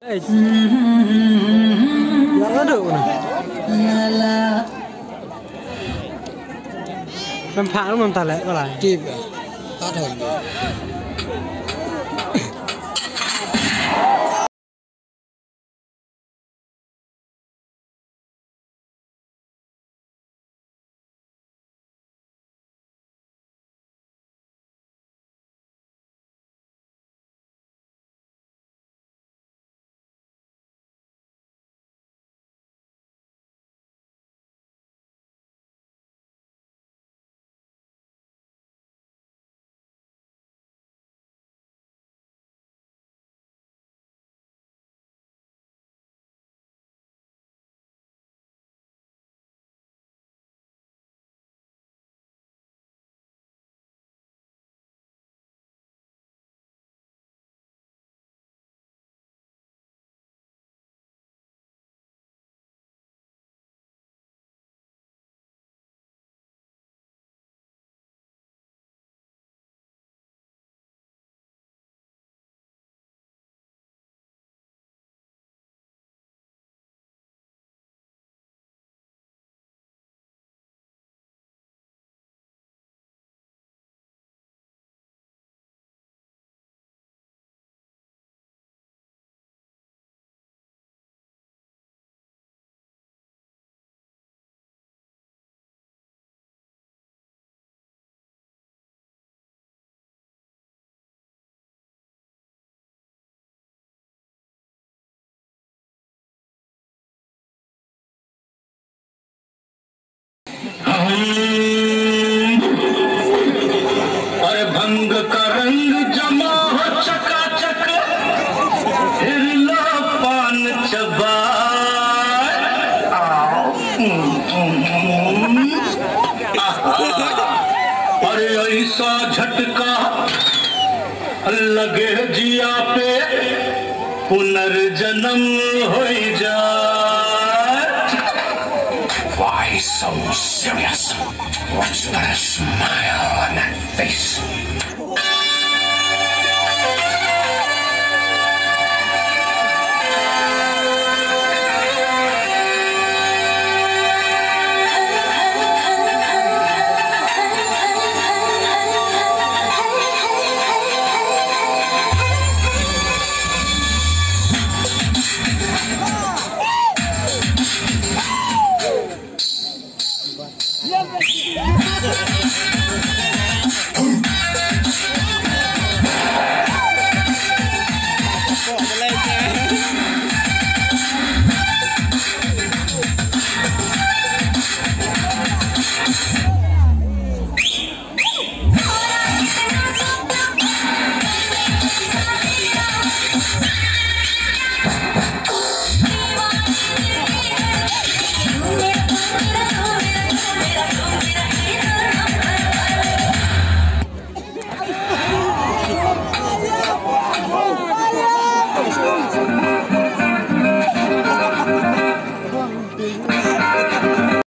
Jangan được nè. Làm phá lúc làm ta lẽ vào lại. Kịp à? Ta thôi. अरे भंग का रंग जमा हो चकाचक हिरला पान चबा अरे ऐसा झटका लगे जिया पे पुनर्जन्म हो जाए. Why so serious? What's that smile on that face?